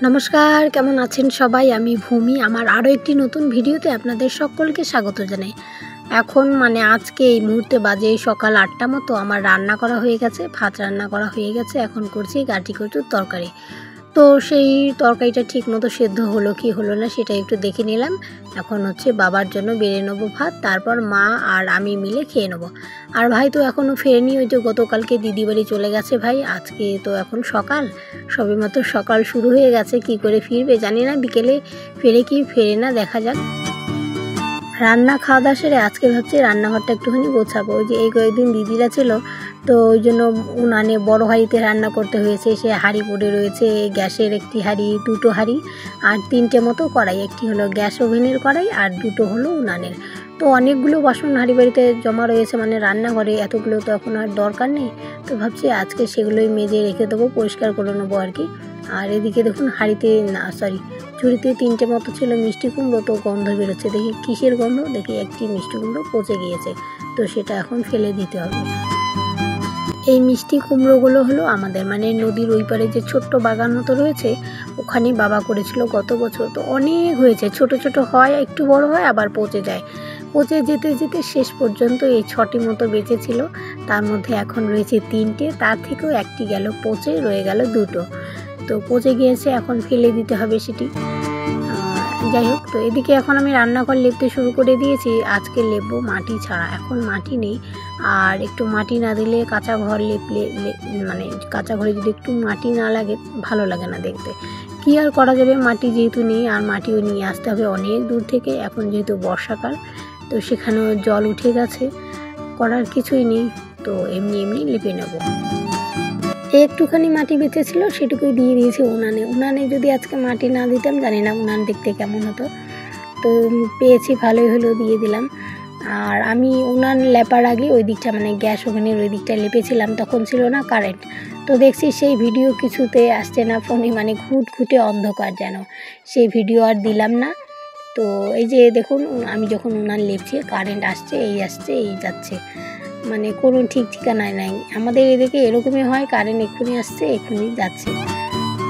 নমস্কার, কেমন আছেন সবাই? আমি ভূমি। আমার আরও একটি নতুন ভিডিওতে আপনাদের সকলকে স্বাগত জানাই। এখন আজকে এই মুহূর্তে বাজে সকাল ৮টা মতো। আমার রান্না করা হয়ে গেছে, ভাত রান্না করা হয়ে গেছে। এখন করছি গাঁটি কচুর তরকারি। তো সেই তরকারিটা ঠিক মতো সেদ্ধ হলো কি হলো না সেটা একটু দেখে নিলাম। এখন বাবার জন্য বেড়ে নেবো ভাত, তারপর মা আর আমি মিলে খেয়ে নেবো। আর ভাই তো এখনও ফেরেনি, ওই যে গতকালকে দিদি বাড়ি চলে গেছে ভাই। আজকে তো এখন সকাল, সবেমাত্র সকাল শুরু হয়ে গেছে। কি করে ফিরবে জানি না, বিকেলে ফেরে কি ফেরে না দেখা যাক। রান্না খাওয়া দাওয়া সেরে আজকে ভাবছি রান্নাঘরটা একটুখানি গোছাবো। ওই যে এই কয়েকদিন দিদিরা ছিল, তো ওই জন্য উনানে বড় হাঁড়িতে রান্না করতে হয়েছে। সে হাঁড়ি পড়ে রয়েছে, গ্যাসের একটি হাঁড়ি, দুটো হাঁড়ি আর তিনটে মতো কড়াই। একটি হলো গ্যাস ওভেনের কড়াই আর দুটো হলো উনানের। তো অনেকগুলো বাসন হাঁড়ি বাড়িতে জমা রয়েছে, রান্নাঘরে এতগুলো তো এখন আর দরকার নেই। তো ভাবছি আজকে সেগুলোই মেজে রেখে দেবো, পরিষ্কার করে নেবো আর কি। আর এদিকে দেখুন হাঁড়িতে ঝুড়িতে তিনটে মতো ছিল মিষ্টি কুমড়ো, তো গন্ধ বেরোচ্ছে। দেখি কিসের গন্ধ, দেখি একটি মিষ্টি কুমড়ো পচে গিয়েছে, তো সেটা এখন ফেলে দিতে হবে। এই মিষ্টি কুমড়োগুলো হলো আমাদের নদীর ওই পারে যে ছোট্ট বাগান মতো রয়েছে, ওখানে বাবা করেছিল গত বছর। তো অনেক হয়েছে, ছোট ছোট হয়, একটু বড় হয়, আবার পচে যায়। পচে যেতে যেতে শেষ পর্যন্ত এই 6টি মতো বেঁচেছিল। তার মধ্যে এখন রয়েছে 3টে, তার থেকেও একটি গেল পচে, রয়ে গেল 2টো। তো পচে গিয়েছে, এখন ফেলে দিতে হবে সেটি। যাই হোক, তো এদিকে এখন আমি রান্নাঘর লেপতে শুরু করে দিয়েছি। আজকে লেপবো মাটি ছাড়া, এখন মাটি নেই। আর একটু মাটি না দিলে কাঁচা ঘর লেপলে কাঁচা ঘরে যদি একটু মাটি না লাগে ভালো লাগে না দেখতে। কি আর করা যাবে, মাটি যেহেতু নেই, আর মাটিও নিয়ে আসতে হবে অনেক দূর থেকে। এখন যেহেতু বর্ষাকাল, তো সেখানেও জল উঠে গেছে, করার কিছুই নেই। তো এমনি লেপে নেব। একটুখানি মাটি বেঁচেছিল, সেটুকুই দিয়ে দিয়েছি উনানে। যদি আজকে মাটি না দিতাম জানি না উনান দেখতে কেমন হতো। তো পেয়েছি, ভালোই হলো, দিয়ে দিলাম। আর আমি উনান লেপার আগে ওই দিকটা গ্যাস ওভেনের ওই দিকটা লেপেছিলাম, তখন ছিল না কারেন্ট। তো দেখছি সেই ভিডিও কিছুতে আসছে না ফোনে, ঘুটঘুটে অন্ধকার যেন। সেই ভিডিও আর দিলাম না। তো এই যে দেখুন, আমি যখন উনান লেপছি কারেন্ট আসছে, এই যাচ্ছে, কোনো ঠিক ঠিকানায় নাই। আমাদের এদিকে এরকমই হয়, কারেন্ট এক্ষুনি আসছে এক্ষুনি যাচ্ছে।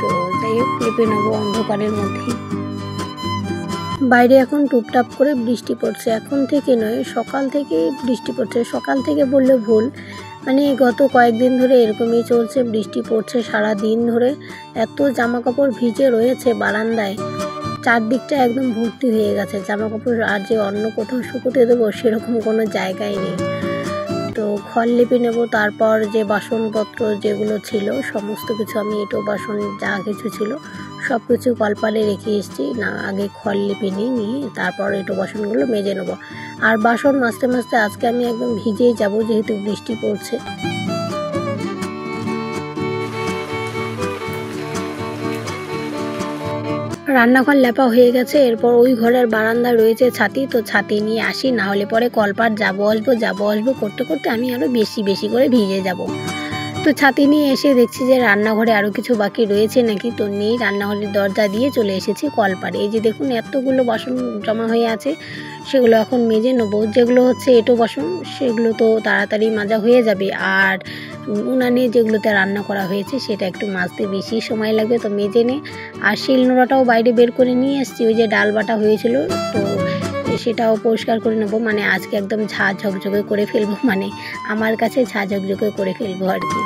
তো যাই হোক, লেপে নেবো অন্ধকারের মধ্যে। বাইরে এখন টুপটাপ করে বৃষ্টি পড়ছে, এখন থেকে নয়, সকাল থেকে বৃষ্টি পড়ছে। সকাল থেকে বললে ভুল, গত কয়েকদিন ধরে এরকমই চলছে, বৃষ্টি পড়ছে সারা দিন ধরে। এত জামা কাপড় ভিজে রয়েছে বারান্দায়, চারদিকটা একদম ভর্তি হয়ে গেছে জামা কাপড়। আর যে অন্য কোথাও শুকোতে দেবো সেরকম কোনো জায়গায় নেই। তো খড় লেপে নেব, তারপর যে বাসনপত্র যেগুলো ছিল সমস্ত কিছু, আমি এঁটো বাসন যা কিছু ছিল সব কিছু কলপারে রেখে এসেছি। না, আগে খড় লেপে নিয়ে তারপর এঁটো বাসনগুলো মেজে নেব। আর বাসন মাজতে মাজতে আজকে আমি একদম ভিজেই যাব, যেহেতু বৃষ্টি পড়ছে। রান্নাঘর লেপা হয়ে গেছে, এরপর ওই ঘরের বারান্দায় রয়েছে ছাতি, তো ছাতি নিয়ে আসি, না হলে পরে কলপার যাবো আসবো করতে করতে আমি আরও বেশি করে ভিজে যাব। তো ছাতি নিয়ে এসে দেখছি যে রান্নাঘরে আরও কিছু বাকি রয়েছে নাকি, তো নেই। রান্নাঘরের দরজা দিয়ে চলে এসেছি কলপারে। এই যে দেখুন এতগুলো বাসন জমা হয়ে আছে, সেগুলো এখন মেজে নেবো। যেগুলো এঁটো বাসন সেগুলো তো তাড়াতাড়ি মাজা হয়ে যাবে, আর উনানে যেগুলোতে রান্না করা হয়েছে সেটা একটু মাজতে বেশি সময় লাগবে, তো মেজে নে। আর শিলনোড়াটাও বাইরে বের করে নিয়ে এসেছি, ওই যে ডাল বাটা হয়েছিল, তো সেটাও পরিষ্কার করে নেবো। আজকে একদম ঝাঁ ঝকঝকে করে ফেলবো, আমার কাছে ঝাঁ ঝকঝকে করে ফেলবো আর কি।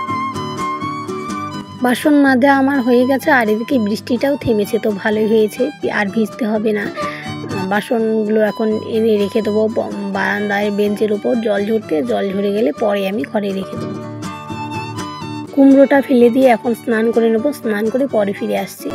বাসন মাজা আমার হয়ে গেছে, আর এদিকে বৃষ্টিটাও থেমেছে, তো ভালোই হয়েছে, আর ভিজতে হবে না। বাসনগুলো এখন এনে রেখে দেবো বারান্দায় বেঞ্চের উপর, জল ঝরে গেলে পরে আমি ঘরে রেখে দেবো। কুমড়োটা ফেলে দিয়ে এখন স্নান করে নেবো, স্নান করে পরে ফিরে আসছি।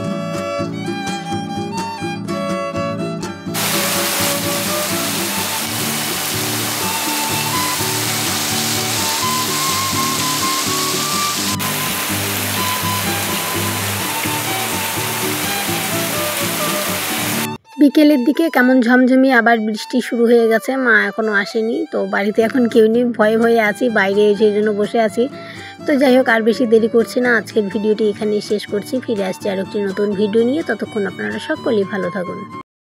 বিকেলের দিকে কেমন ঝমঝমিয়ে আবার বৃষ্টি শুরু হয়ে গেছে। মা এখনও আসেনি, তো বাড়িতে এখন কেউ নেই, ভয়ে আছি, বাইরে সেই জন্য বসে আছি। তো যাই হোক, আর বেশি দেরি করছি না, আজকের ভিডিওটি এখানেই শেষ করছি। ফিরে আসছি আর একটি নতুন ভিডিও নিয়ে, ততক্ষণ আপনারা সকলেই ভালো থাকুন।